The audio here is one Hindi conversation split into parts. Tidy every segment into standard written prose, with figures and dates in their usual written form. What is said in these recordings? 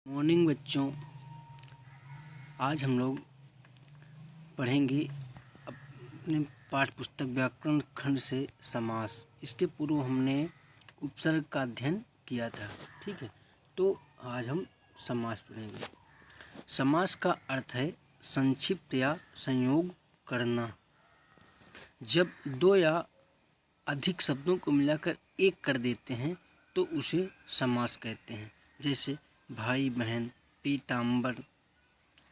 मॉर्निंग बच्चों, आज हम लोग पढ़ेंगे अपने पाठ्य पुस्तक व्याकरण खंड से समास। इसके पूर्व हमने उपसर्ग का अध्ययन किया था, ठीक है। तो आज हम समास पढ़ेंगे। समास का अर्थ है संक्षिप्त या संयोग करना। जब दो या अधिक शब्दों को मिलाकर एक कर देते हैं तो उसे समास कहते हैं। जैसे भाई बहन, पीताम्बर,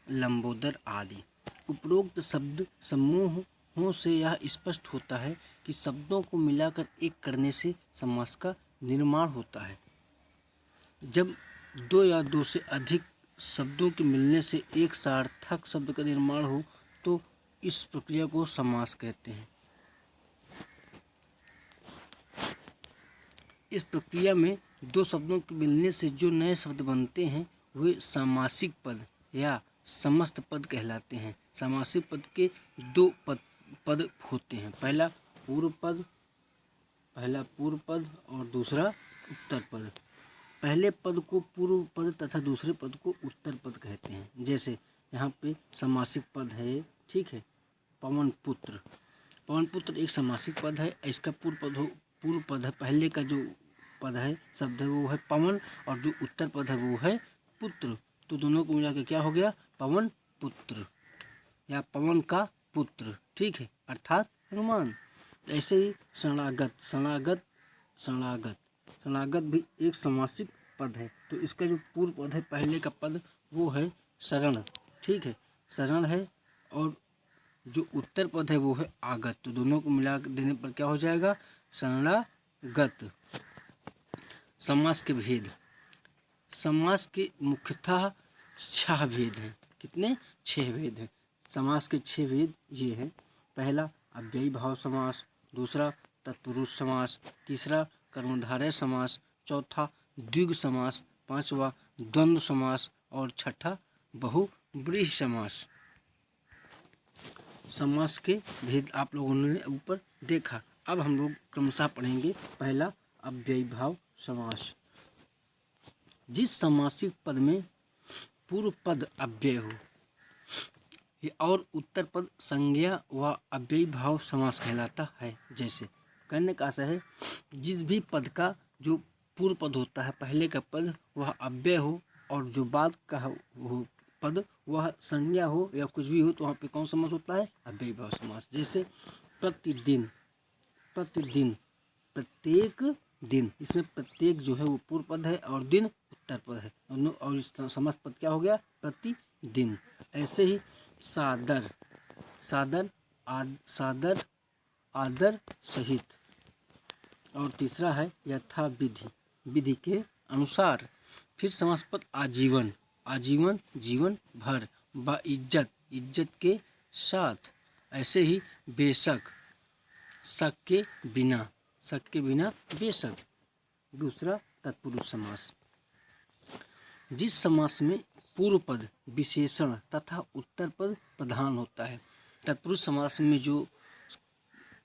लंबोदर आदि। उपरोक्त शब्द समूहों से यह स्पष्ट होता है कि शब्दों को मिलाकर एक करने से समास का निर्माण होता है। जब दो या दो से अधिक शब्दों के मिलने से एक सार्थक शब्द का निर्माण हो तो इस प्रक्रिया को समास कहते हैं। इस प्रक्रिया में दो शब्दों के मिलने से जो नए शब्द बनते हैं वे सामासिक पद या समस्त पद कहलाते हैं। सामासिक पद के दो पद होते हैं। पहला पूर्व पद और दूसरा उत्तर पद। पहले पद को पूर्व पद तथा दूसरे पद को उत्तर पद कहते हैं। जैसे यहाँ पे समासिक पद है, ठीक है। पवन पुत्र एक समासिक पद है। इसका पूर्व पद है, पहले का जो पद है शब्द है वो है पवन और जो उत्तर पद है वो है पुत्र। तो दोनों को मिला के क्या हो गया? पवन पुत्र या पवन का पुत्र, ठीक है, अर्थात हनुमान। ऐसे ही शरणागत भी एक समासिक पद है। तो इसका जो पूर्व पद है, पहले का पद वो है शरण, ठीक है, शरण है, और जो उत्तर पद है वो है आगत। तो दोनों को मिला देने पर क्या हो जाएगा? शरणागत। समास के भेद। समास के मुख्यतः 6 भेद हैं। कितने? 6 भेद हैं। समास के 6 भेद ये हैं। पहला अव्ययी भाव समास, दूसरा तत्पुरुष समास, तीसरा कर्मधारय समास, चौथा द्विगु समास, पांचवा द्वंद्व समास और छठा बहुव्रीहि समास। समास के भेद आप लोगों ने ऊपर देखा। अब हम लोग क्रमशः पढ़ेंगे। पहला अव्ययी भाव समास। जिस समासिक पद में पूर्व पद अव्यय हो और उत्तर पद संज्ञा व अव्ययी भाव समास कहलाता है। जैसे कहने का आशय है, जिस भी पद का जो पूर्व पद होता है, पहले का पद, वह अव्यय हो और जो बाद का वो पद वह संज्ञा हो या कुछ भी हो तो वहाँ पे कौन समास होता है? अव्ययी भाव समास। जैसे प्रतिदिन, प्रत्येक दिन, इसमें प्रत्येक जो है वो पूर्व पद है और दिन उत्तर पद है, और इस समास पद क्या हो गया? प्रतिदिन। ऐसे ही सादर, आदर सहित, और तीसरा है यथा विधि, विधि के अनुसार। फिर समास पद आजीवन, जीवन भर, बाइज्जत, इज्जत के साथ। ऐसे ही बेशक, शक के बिना बेशक। दूसरा तत्पुरुष समास। जिस समास में पूर्व पद विशेषण तथा उत्तर पद प्रधान होता है। तत्पुरुष समास में जो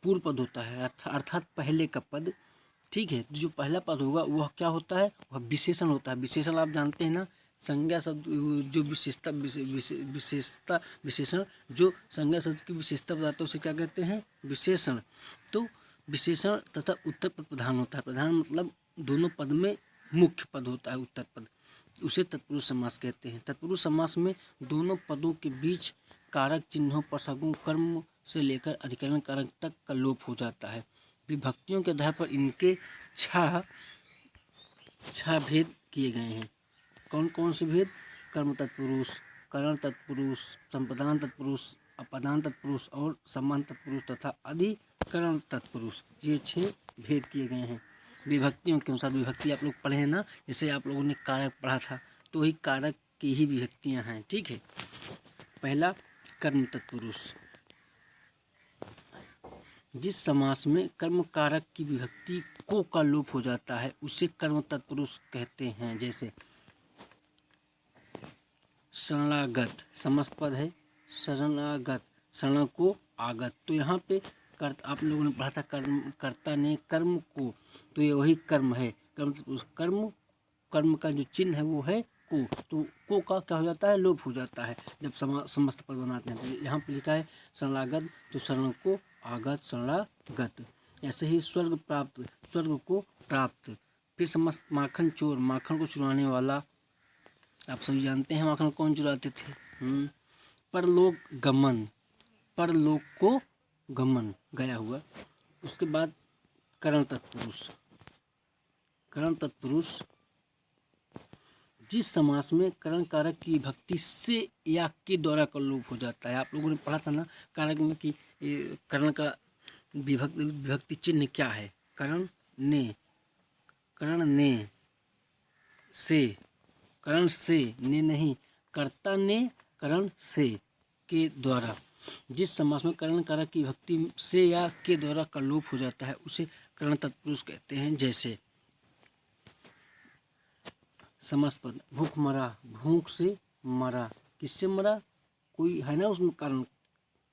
पूर्व पद होता है अर्थात पहले का पद, ठीक है, जो पहला पद होगा वह क्या होता है? वह विशेषण होता है। विशेषण आप जानते हैं ना, संज्ञा शब्द जो विशेषण जो संज्ञा शब्द की विशेषता बताते हैं उसे क्या कहते हैं? विशेषण। तो विशेषण तथा उत्तर पद प्रधान होता है। प्रधान मतलब दोनों पद में मुख्य पद होता है उत्तर पद, उसे तत्पुरुष समास कहते हैं। तत्पुरुष समास में दोनों पदों के बीच कारक चिन्हों पर सगुण कर्म से लेकर अधिकरण कारक तक का लोप हो जाता है। विभक्तियों के आधार पर इनके 6 भेद किए गए हैं। कौन कौन से भेद? कर्म तत्पुरुष, करण तत्पुरुष, संप्रदान तत्पुरुष, अपदान तत्पुरुष और सम्मान तत्पुरुष तथा अधिकरण तत्पुरुष। ये 6 भेद किए गए हैं विभक्तियों के अनुसार। विभक्ति आप लोग पढ़े हैं ना, जैसे आप लोगों ने कारक पढ़ा था, तो वही कारक की ही विभक्तियां हैं, ठीक है। पहला कर्म तत्पुरुष। जिस समास में कर्म कारक की विभक्ति को का लोप हो जाता है उसे कर्म तत्पुरुष कहते हैं। जैसे शरणागत, समस्त पद है शरणागत, शरण को आगत। तो यहाँ पे आप लोगों ने पढ़ा था कर्ता ने कर्म को, तो ये वही कर्म है। कर्म का जो चिन्ह है वो है को, तो को का क्या हो जाता है, लोप हो जाता है जब समस्त पद बनाते हैं। तो यहाँ पे लिखा है शरणागत, तो शरण को आगत, शरणागत। ऐसे ही स्वर्ग प्राप्त, स्वर्ग को प्राप्त। फिर समस्त माखन चोर, माखन को चुराने वाला, आप सभी जानते हैं माखन कौन चुराते थे। परलोक गमन, परलोक को गमन, गया हुआ। उसके बाद करण तत्पुरुष, करण तत्पुरुष जिस समास में करण कारक की विभक्ति से या के द्वारा का लोप हो जाता है। आप लोगों ने पढ़ा था ना कारक में कि करण का विभक्ति चिन्ह क्या है, करण ने, करण ने से, करण से, ने नहीं, कर्ता ने करण से के द्वारा। जिस समास में करण कारक की विभक्ति से या के द्वारा का लोप हो जाता है उसे करण तत्पुरुष कहते हैं। जैसे समास पद, भूख मरा, भूख से मरा, किससे मरा, कोई है ना उसमें कारण,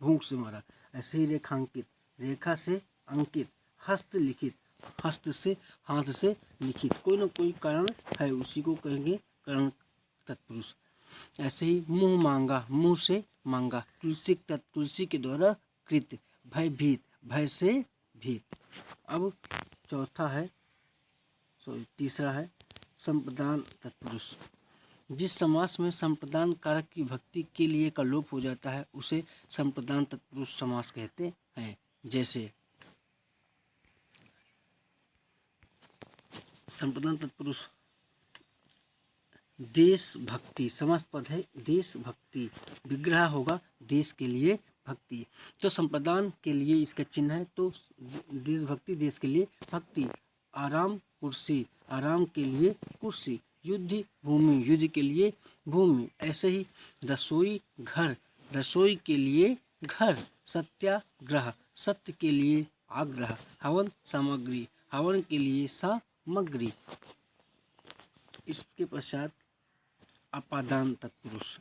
भूख से मरा। ऐसे ही रेखांकित, रेखा से अंकित, हस्त लिखित, हस्त से, हाथ से लिखित, कोई ना कोई कारण है, उसी को कहेंगे करण तत्पुरुष। ऐसे ही मुंह मांगा, मुंह से मांगा, तुलसी तत्, तुलसी के द्वारा कृत, भयभीत, भय से भीत। अब चौथा है, तीसरा है संप्रदान तत्पुरुष। जिस समास में संप्रदान कारक की विभक्ति के लिए का लोप हो जाता है उसे संप्रदान तत्पुरुष समास कहते हैं। जैसे संप्रदान तत्पुरुष देशभक्ति, समास पद है देशभक्ति, विग्रह होगा देश के लिए भक्ति, तो संप्रदान के लिए इसका चिन्ह है, तो देशभक्ति, देश के लिए भक्ति। आराम कुर्सी, आराम के लिए कुर्सी। युद्ध भूमि, युद्ध के लिए भूमि। ऐसे ही रसोई घर, रसोई के लिए घर। सत्याग्रह, सत्य के लिए आग्रह। हवन सामग्री, हवन के लिए सामग्री। इसके पश्चात अपादान तत्पुरुष,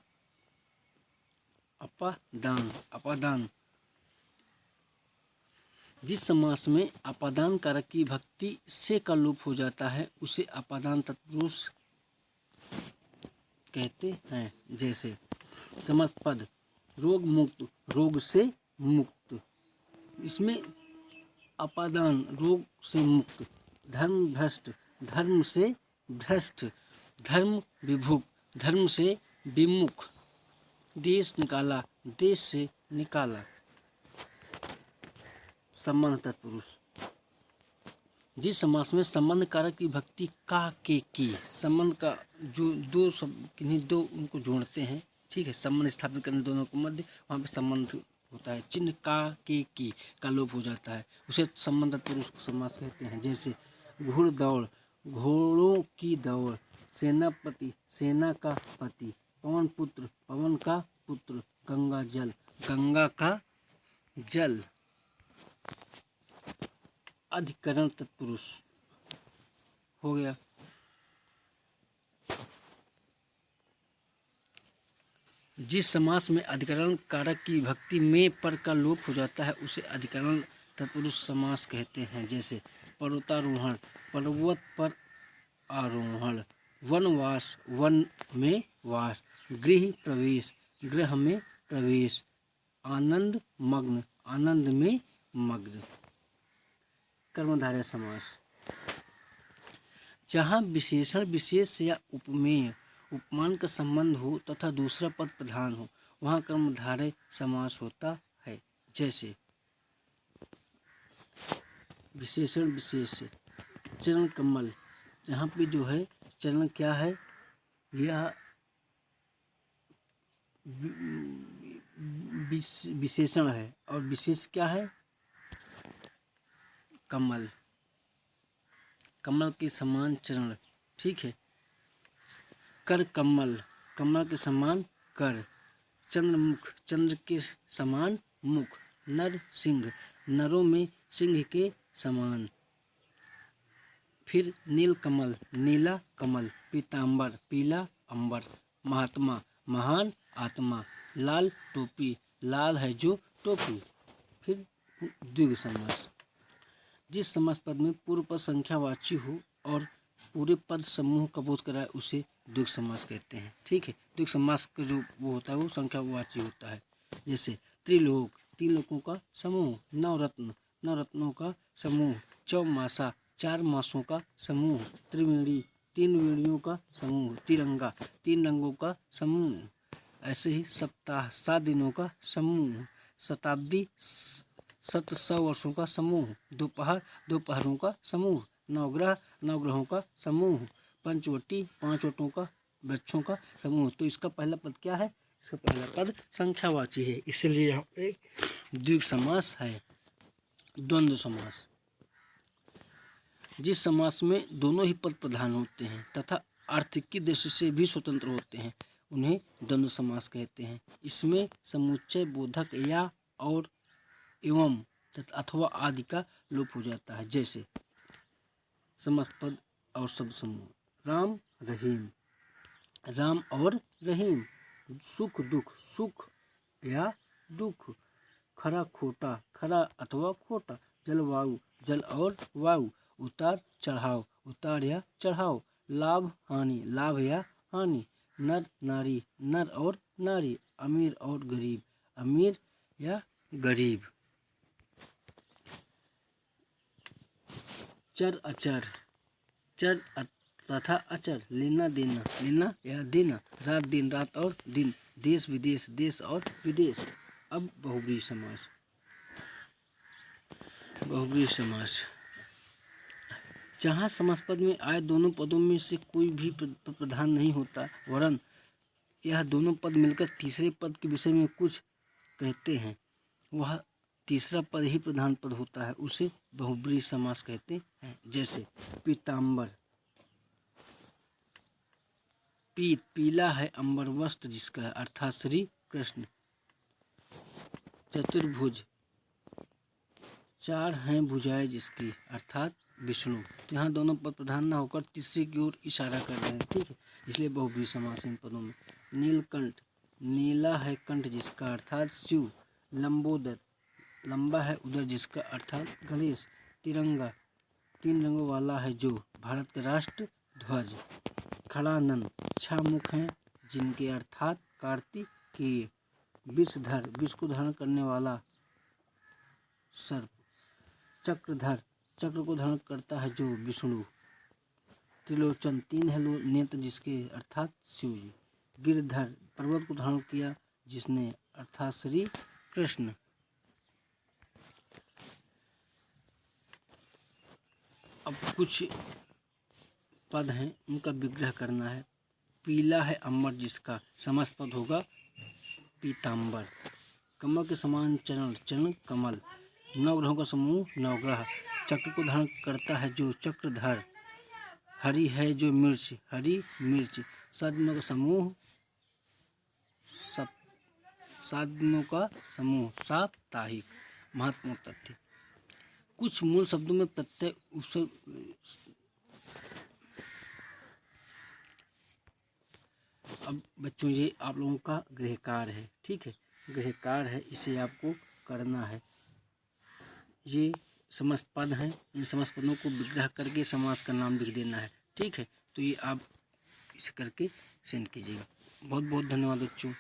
अपादान, अपादान जिस समास में अपादान कारक की विभक्ति से का लोप हो जाता है उसे अपादान तत्पुरुष कहते हैं। जैसे समास पद, रोग मुक्त, रोग से मुक्त, इसमें अपादान, रोग से मुक्त। धर्म भ्रष्ट, धर्म से भ्रष्ट। धर्म विभुक, धर्म से विमुख। देश निकाला, देश से निकाला। संबंध तत्पुरुष जिस समास में संबंध कारक की विभक्ति का के की, संबंध का जो दो शब्द किन्हीं दो उनको जोड़ते हैं, ठीक है, संबंध स्थापित करने दोनों को मध्य, वहाँ पे संबंध होता है, चिन्ह का के की का लोप हो जाता है, उसे संबंध तत्पुरुष समास कहते हैं। जैसे घुड़ दौड़, घोड़ों की दौड़। सेनापति, सेना का पति। पवन पुत्र, पवन का पुत्र। गंगा जल, गंगा का जल। अधिकरण तत्पुरुष हो गया। जिस समास में अधिकरण कारक की विभक्ति में पर का लोप हो जाता है उसे अधिकरण तत्पुरुष समास कहते हैं। जैसे पर्वतारोहण, पर्वत पर आरोहण। वनवास, वन में वास। गृह प्रवेश, गृह में प्रवेश। आनंद मग्न, आनंद में मग्न। कर्मधारय समास जहाँ विशेषण विशेष या उपमेय उपमान का संबंध हो तथा दूसरा पद प्रधान हो वहाँ कर्मधारय समास होता है। जैसे विशेषण विशेष, चरण कमल, यहाँ पे जो है चरण क्या है, यह विशेषण है और विशेष क्या है, कमल, कमल के समान चरण, ठीक है। कर कमल, कमल के समान कर। चंद्रमुख, चंद्र के समान मुख। नर सिंह, नरों में सिंह के समान। फिर नील कमल, नीला कमल। पीताम्बर, पीला अंबर। महात्मा, महान आत्मा। लाल टोपी, लाल है जो टोपी। फिर द्विगु समास जिस समास पद में पूर्व पद संख्यावाची हो और पूरे पद समूह का बोध कराए उसे द्विगु समास कहते हैं। ठीक है, द्विगु समास का जो वो होता है वो संख्यावाची होता है। जैसे त्रिलोक, तीन लोकों का समूह, नवरत्न, नवरत्नों का समूह, चौमासा, चार मासों का समूह, त्रिवेणी, तीन वेणियों का समूह, तिरंगा, तीन रंगों का समूह। ऐसे ही सप्ताह, 7 दिनों का समूह, शताब्दी, 100 वर्षों का समूह, दोपहर, दोपहरों का समूह, नवग्रह, नवग्रहों का समूह, पंचवटी, 5 वटों का वृक्षों का समूह। तो इसका पहला पद क्या है? इसका पहला पद संख्यावाची है, इसलिए यहाँ पे द्विगु समास है। द्वंद्व समास, जिस समास में दोनों ही पद प्रधान होते हैं तथा आर्थिक दृष्टि से भी स्वतंत्र होते हैं उन्हें द्वंद्व समास कहते हैं। इसमें समुच्चय बोधक या और एवं तथा अथवा आदि का लोप हो जाता है। जैसे समस्त पद और शब्द समूह, राम रहीम, राम और रहीम, सुख दुख, सुख या दुख, खरा खोटा, खरा अथवा खोटा, जलवायु, जल और वायु, उतार चढ़ाव, उतार या चढ़ाव, लाभ हानि, लाभ या हानि, नर नारी, नर और नारी, अमीर और गरीब, अमीर या गरीब, चर अचर, चर तथा अचर, लेना देना, लेना या देना, रात दिन, रात और दिन, देश विदेश, देश और विदेश। अब बहुब्रीहि समास, बहुब्रीहि समास, जहाँ समास पद में आए दोनों पदों में से कोई भी प्रधान नहीं होता वरन यह दोनों पद मिलकर तीसरे पद के विषय में कुछ कहते हैं, वह तीसरा पद ही प्रधान पद होता है, उसे बहुब्रीहि समास कहते हैं। जैसे पीताम्बर, पीत पीला है, अंबर वस्त्र जिसका है अर्थात श्री कृष्ण। चतुर्भुज, चार हैं भुजाएं जिसकी अर्थात विष्णु। तो यहाँ दोनों पद प्रधान न होकर तीसरे की ओर इशारा कर रहे हैं। ठीक है, इसलिए बहुब्रीहि समास इन पदों में। नीलकंठ, नीला है कंठ जिसका अर्थात शिव। लंबोदर, लंबा है उदर जिसका अर्थात गणेश। तिरंगा, 3 रंगों वाला है जो भारत का राष्ट्र ध्वज। खड़ानंद, 6 मुख हैं जिनके अर्थात कार्तिकेय। विषधर, विष को धारण करने वाला सर्प। चक्रधर, चक्र को धारण करता है जो विष्णु। त्रिलोचन, 3 है नेत्र जिसके अर्थात शिव जी। गिरधर, पर्वत को धारण किया जिसने अर्थात श्री कृष्ण। अब कुछ पद हैं उनका विग्रह करना है। पीला है अंबर जिसका समस्त पद होगा पीताम्बर। कमल के समान चरण, चरण कमल। नवग्रहों का समूह नवग्रह। चक्र को धारण करता है जो चक्रधर। हरी है जो मिर्च, हरी मिर्च। 7 दिनों का समूह, 7 दिनों का समूह साप्ताहिक। महत्वपूर्ण तथ्य, कुछ मूल शब्दों में प्रत्यय उपसर्ग। अब बच्चों ये आप लोगों का गृह कार्य है। ठीक है, गृह कार्य है, इसे आपको करना है। ये समस्त पद हैं, इन समस्त पदों को विग्रह करके समास का नाम लिख देना है। ठीक है, तो ये आप इसे करके सेंड कीजिएगा। बहुत बहुत धन्यवाद बच्चों।